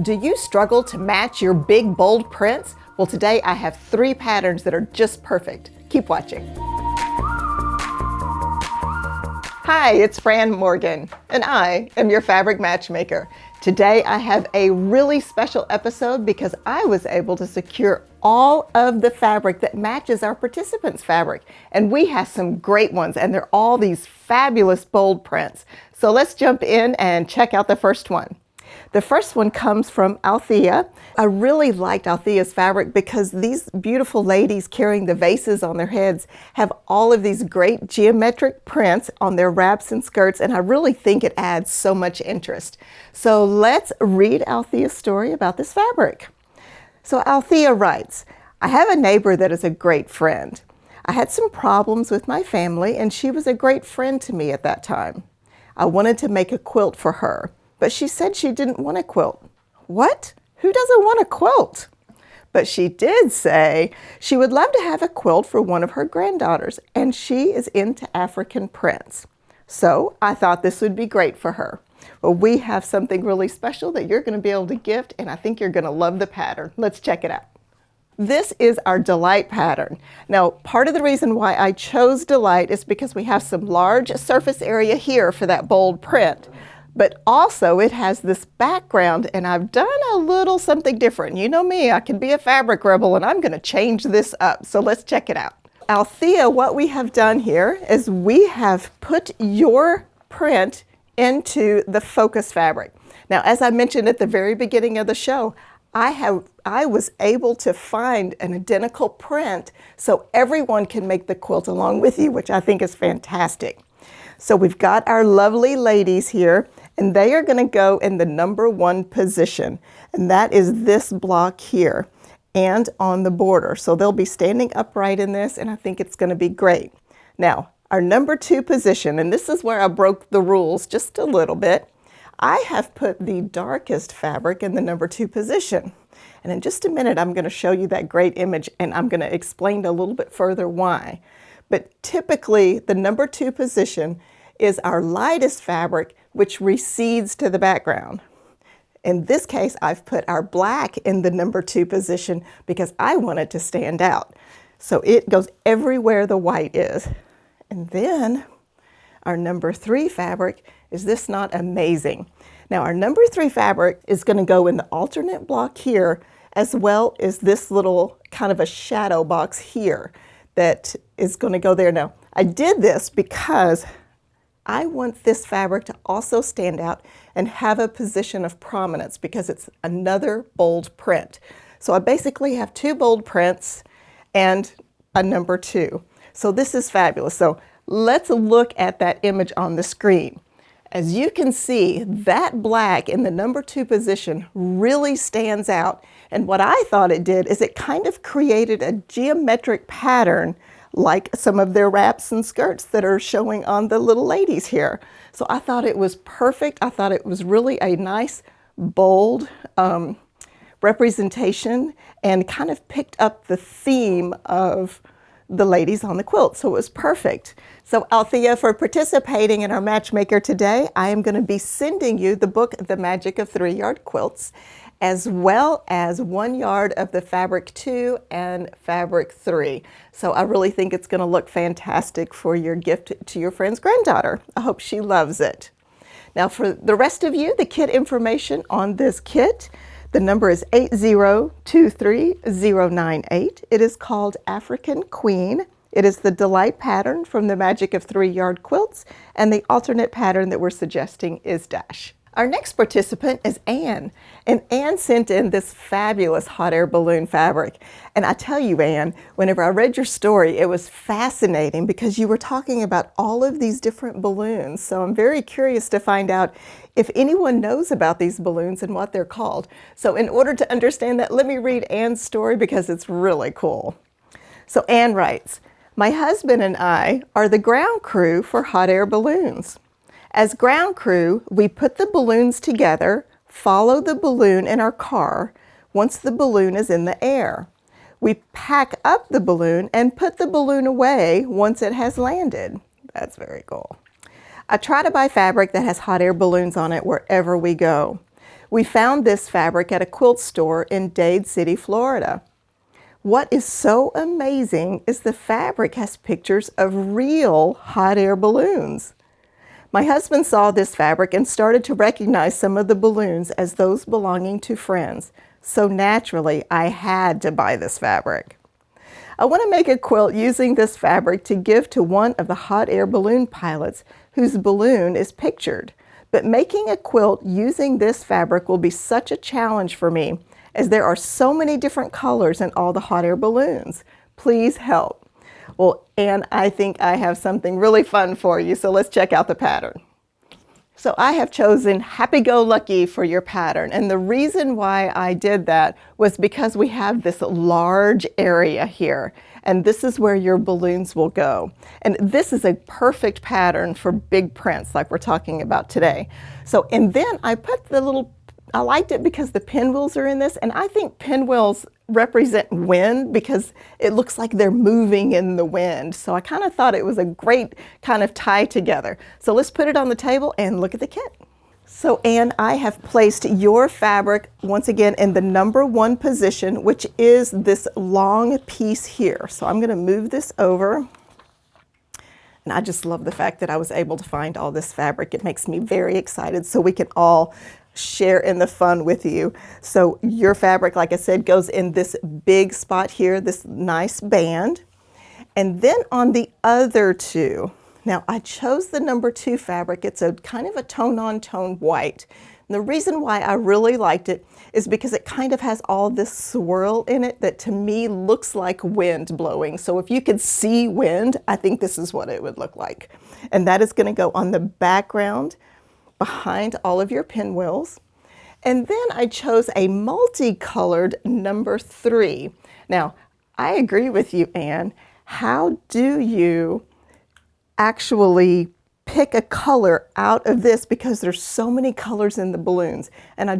Do you struggle to match your big, bold prints? Well, today I have 3 patterns that are just perfect. Keep watching. Hi, it's Fran Morgan, and I am your Fabric Matchmaker. Today I have a really special episode because I was able to secure all of the fabric that matches our participants' fabric. And we have some great ones, and they're all these fabulous bold prints. So let's jump in and check out the first one. The first one comes from Althea. I really liked Althea's fabric because these beautiful ladies carrying the vases on their heads have all of these great geometric prints on their wraps and skirts, and I really think it adds so much interest. So let's read Althea's story about this fabric. So Althea writes, I have a neighbor that is a great friend. I had some problems with my family, and she was a great friend to me at that time. I wanted to make a quilt for her, but she said she didn't want a quilt. What? Who doesn't want a quilt? But she did say she would love to have a quilt for one of her granddaughters, and she is into African prints. So I thought this would be great for her. Well, we have something really special that you're going to be able to gift, and I think you're going to love the pattern. Let's check it out. This is our Delight pattern. Now, part of the reason why I chose Delight is because we have some large surface area here for that bold print. But also it has this background, and I've done a little something different. You know me, I can be a fabric rebel, and I'm going to change this up. So let's check it out. Althea, what we have done here is we have put your print into the focus fabric. Now, as I mentioned at the very beginning of the show, I was able to find an identical print so everyone can make the quilt along with you, which I think is fantastic. So we've got our lovely ladies here, and they are going to go in the number 1 position, and that is this block here and on the border. So they'll be standing upright in this, and I think it's going to be great. Now, our number 2 position, and this is where I broke the rules just a little bit. I have put the darkest fabric in the number 2 position. And in just a minute, I'm going to show you that great image, and I'm going to explain a little bit further why. But typically, the number 2 position is our lightest fabric, which recedes to the background. In this case, I've put our black in the number 2 position because I want it to stand out. So it goes everywhere the white is. And then our number 3 fabric, is this not amazing? Now our number 3 fabric is going to go in the alternate block here, as well as this little kind of a shadow box here that is going to go there. Now I did this because I want this fabric to also stand out and have a position of prominence because it's another bold print. So I basically have 2 bold prints and a number 2. So this is fabulous. So let's look at that image on the screen. As you can see, that black in the number 2 position really stands out. And what I thought it did is it kind of created a geometric pattern like some of their wraps and skirts that are showing on the little ladies here. So I thought it was perfect. I thought it was really a nice, bold representation and kind of picked up the theme of the ladies on the quilt. So it was perfect. So Althea, for participating in our Matchmaker today, I am going to be sending you the book, The Magic of 3-Yard Quilts, as well as 1 yard of the Fabric 2 and Fabric 3. So I really think it's going to look fantastic for your gift to your friend's granddaughter. I hope she loves it. Now for the rest of you, the kit information on this kit, the number is 8023098. It is called African Queen. It is the Delight pattern from the Magic of 3-Yard Quilts, and the alternate pattern that we're suggesting is Dash. Our next participant is Anne, and Anne sent in this fabulous hot air balloon fabric. And I tell you, Anne, whenever I read your story, it was fascinating because you were talking about all of these different balloons. So I'm very curious to find out if anyone knows about these balloons and what they're called. So in order to understand that, let me read Anne's story because it's really cool. So Anne writes, my husband and I are the ground crew for hot air balloons. As ground crew, we put the balloons together, follow the balloon in our car once the balloon is in the air. We pack up the balloon and put the balloon away once it has landed. That's very cool. I try to buy fabric that has hot air balloons on it wherever we go. We found this fabric at a quilt store in Dade City, Florida. What is so amazing is the fabric has pictures of real hot air balloons. My husband saw this fabric and started to recognize some of the balloons as those belonging to friends. So naturally, I had to buy this fabric. I want to make a quilt using this fabric to give to one of the hot air balloon pilots whose balloon is pictured. But making a quilt using this fabric will be such a challenge for me, as there are so many different colors in all the hot air balloons. Please help. Well, and I think I have something really fun for you, so let's check out the pattern. So I have chosen Happy Go Lucky for your pattern, and the reason why I did that was because we have this large area here, and this is where your balloons will go. And this is a perfect pattern for big prints like we're talking about today. So, and then I put I liked it because the pinwheels are in this, and I think pinwheels represent wind because it looks like they're moving in the wind. So I kind of thought it was a great kind of tie together. So let's put it on the table and look at the kit. So Anne, I have placed your fabric once again in the number 1 position, which is this long piece here. So I'm going to move this over. And I just love the fact that I was able to find all this fabric. It makes me very excited so we can all share in the fun with you. So your fabric, like I said, goes in this big spot here, this nice band. And then on the other two, now I chose the number 2 fabric. It's a kind of a tone-on-tone white. And the reason why I really liked it is because it kind of has all this swirl in it that to me looks like wind blowing. So if you could see wind, I think this is what it would look like. And that is going to go on the background behind all of your pinwheels. And then I chose a multicolored number 3. Now, I agree with you, Anne. How do you actually pick a color out of this, because there's so many colors in the balloons? And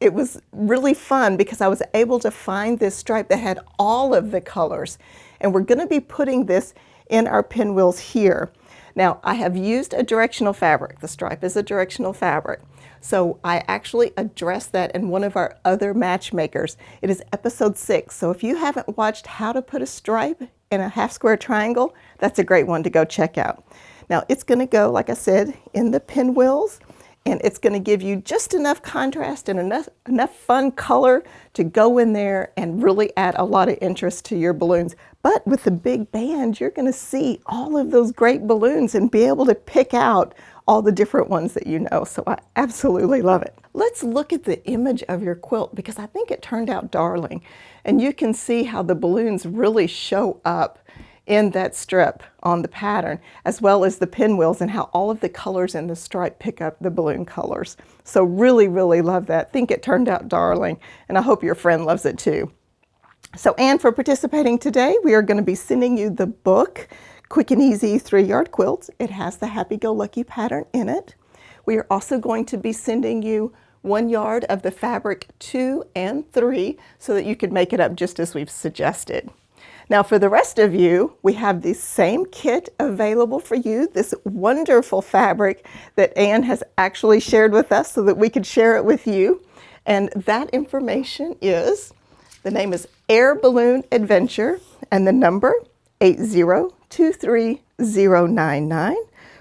it was really fun because I was able to find this stripe that had all of the colors. And we're going to be putting this in our pinwheels here. Now, I have used a directional fabric. The stripe is a directional fabric. So I actually addressed that in one of our other matchmakers. It is episode 6. So if you haven't watched how to put a stripe in a half square triangle, that's a great one to go check out. Now it's going to go, like I said, in the pinwheels, and it's going to give you just enough contrast and enough fun color to go in there and really add a lot of interest to your balloons. But with the big band, you're going to see all of those great balloons and be able to pick out all the different ones that you know. So I absolutely love it. Let's look at the image of your quilt because I think it turned out darling. And you can see how the balloons really show up in that strip on the pattern, as well as the pinwheels, and how all of the colors in the stripe pick up the balloon colors. So really, really love that. Think it turned out darling, and I hope your friend loves it too. So Anne, for participating today, we are going to be sending you the book, Quick and Easy 3-Yard Quilts. It has the Happy-Go-Lucky pattern in it. We are also going to be sending you 1 yard of the fabric 2 and 3 so that you can make it up just as we've suggested. Now for the rest of you, we have the same kit available for you, this wonderful fabric that Anne has actually shared with us so that we could share it with you. And that information is, the name is Air Balloon Adventure, and the number 8023099.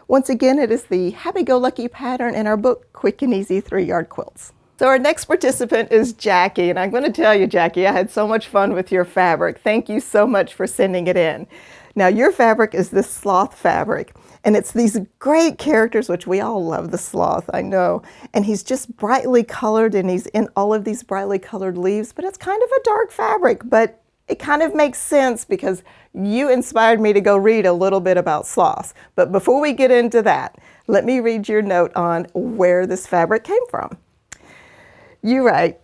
Once again, it is the Happy-Go-Lucky pattern in our book, Quick and Easy 3-Yard Quilts. So our next participant is Jackie, and I'm going to tell you, Jackie, I had so much fun with your fabric. Thank you so much for sending it in. Now, your fabric is this sloth fabric, and it's these great characters, which we all love the sloth, I know, and he's just brightly colored, and he's in all of these brightly colored leaves, but it's kind of a dark fabric, but it kind of makes sense because you inspired me to go read a little bit about sloths. But before we get into that, let me read your note on where this fabric came from. You write,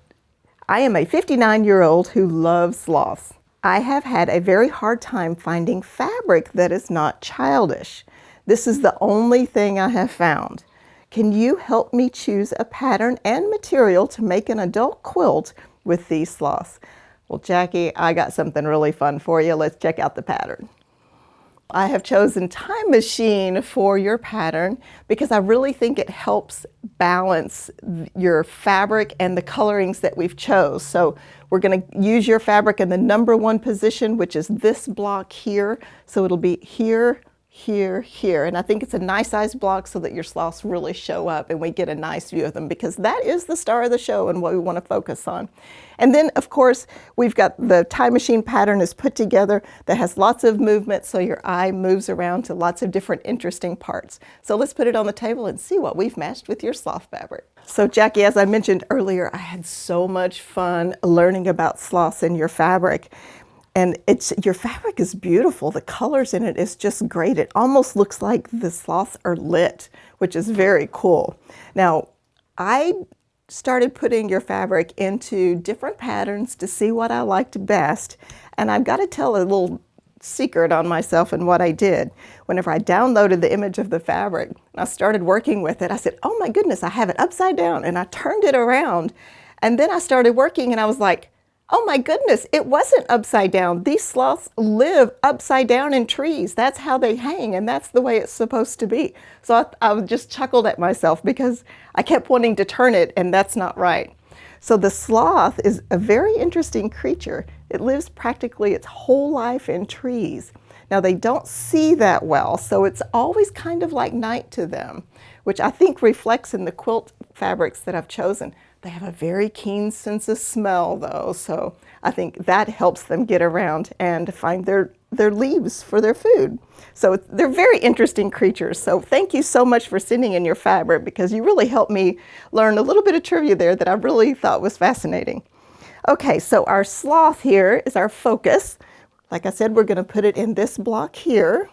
I am a 59-year-old who loves sloths. I have had a very hard time finding fabric that is not childish. This is the only thing I have found. Can you help me choose a pattern and material to make an adult quilt with these sloths? Well, Jackie, I got something really fun for you. Let's check out the pattern. I have chosen Time Machine for your pattern because I really think it helps balance your fabric and the colorings that we've chose. So we're going to use your fabric in the number 1 position, which is this block here. So it'll be here, here, here. And I think it's a nice size block so that your sloths really show up and we get a nice view of them, because that is the star of the show and what we want to focus on. And then of course we've got the Time Machine pattern is put together that has lots of movement, so your eye moves around to lots of different interesting parts. So let's put it on the table and see what we've matched with your sloth fabric. So Jackie, as I mentioned earlier, I had so much fun learning about sloths in your fabric. And your fabric is beautiful. The colors in it is just great. It almost looks like the sloths are lit, which is very cool. Now, I started putting your fabric into different patterns to see what I liked best. And I've got to tell a little secret on myself and what I did. Whenever I downloaded the image of the fabric and I started working with it, I said, oh my goodness, I have it upside down. And I turned it around. And then I started working and I was like, oh my goodness, it wasn't upside down. These sloths live upside down in trees. That's how they hang, and that's the way it's supposed to be. So I just chuckled at myself because I kept wanting to turn it, and that's not right. So the sloth is a very interesting creature. It lives practically its whole life in trees. Now they don't see that well, so it's always kind of like night to them, which I think reflects in the quilt fabrics that I've chosen. They have a very keen sense of smell though, so I think that helps them get around and find their leaves for their food. So they're very interesting creatures. So thank you so much for sending in your fabric, because you really helped me learn a little bit of trivia there that I really thought was fascinating. Okay, so our sloth here is our focus. Like I said, we're going to put it in this block here.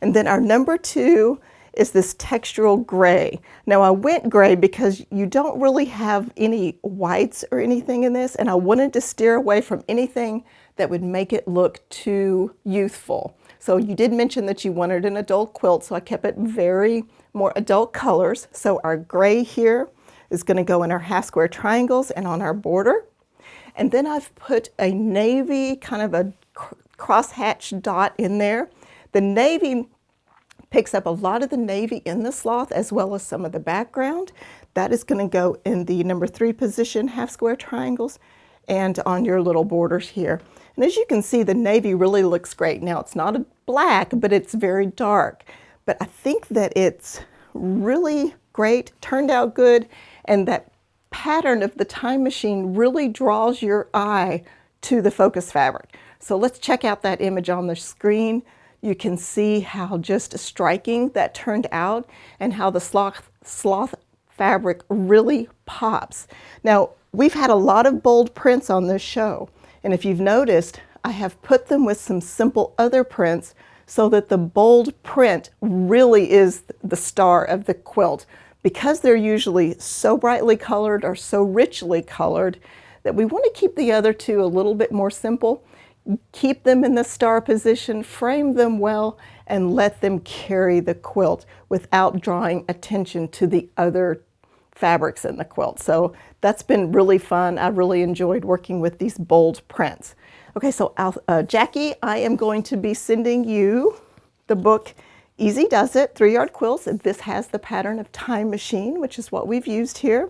And then our number 2 is this textural gray. Now I went gray because you don't really have any whites or anything in this, and I wanted to steer away from anything that would make it look too youthful. So you did mention that you wanted an adult quilt, so I kept it very more adult colors. So our gray here is going to go in our half square triangles and on our border. And then I've put a navy, kind of a crosshatch dot in there. The navy picks up a lot of the navy in the sloth as well as some of the background. That is going to go in the number 3 position half square triangles and on your little borders here. And as you can see, the navy really looks great. Now it's not a black, but it's very dark. But I think that it's really great, turned out good, and that pattern of the Time Machine really draws your eye to the focus fabric. So let's check out that image on the screen. You can see how just striking that turned out and how the sloth fabric really pops. Now, we've had a lot of bold prints on this show, and if you've noticed, I have put them with some simple other prints so that the bold print really is the star of the quilt. Because they're usually so brightly colored or so richly colored that we want to keep the other 2 a little bit more simple. Keep them in the star position, frame them well, and let them carry the quilt without drawing attention to the other fabrics in the quilt. So that's been really fun. I really enjoyed working with these bold prints. Okay, so Jackie, I am going to be sending you the book Easy Does It, 3-Yard Quilts. And this has the pattern of Time Machine, which is what we've used here.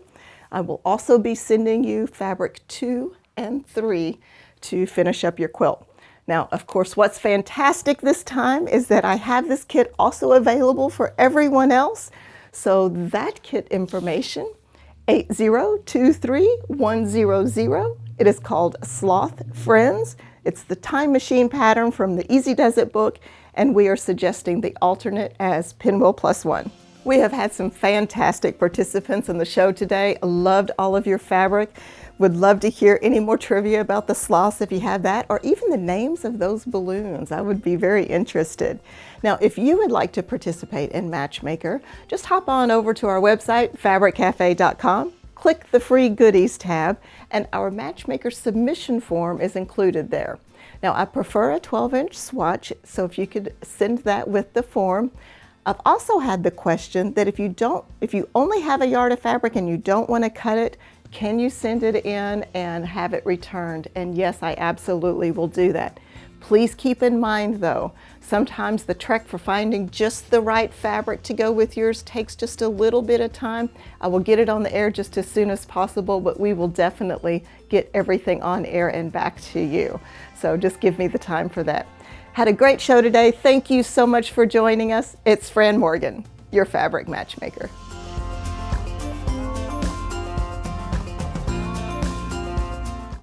I will also be sending you fabric 2 and 3 to finish up your quilt. Now, of course, what's fantastic this time is that I have this kit also available for everyone else. So that kit information, 8023100. It is called Sloth Friends. It's the Time Machine pattern from the Easy Does It book, and we are suggesting the alternate as Pinwheel +1. We have had some fantastic participants in the show today. I loved all of your fabric. Would love to hear any more trivia about the sloths if you have that, or even the names of those balloons. I would be very interested. Now, if you would like to participate in Matchmaker, just hop on over to our website, fabriccafe.com, click the free goodies tab, and our Matchmaker submission form is included there. Now, I prefer a 12-inch swatch, so if you could send that with the form. I've also had the question that if you only have a yard of fabric and you don't want to cut it, can you send it in and have it returned? And yes, I absolutely will do that. Please keep in mind though, sometimes the trek for finding just the right fabric to go with yours takes just a little bit of time. I will get it on the air just as soon as possible, but we will definitely get everything on air and back to you. So just give me the time for that. Had a great show today. Thank you so much for joining us. It's Fran Morgan, your Fabric Matchmaker.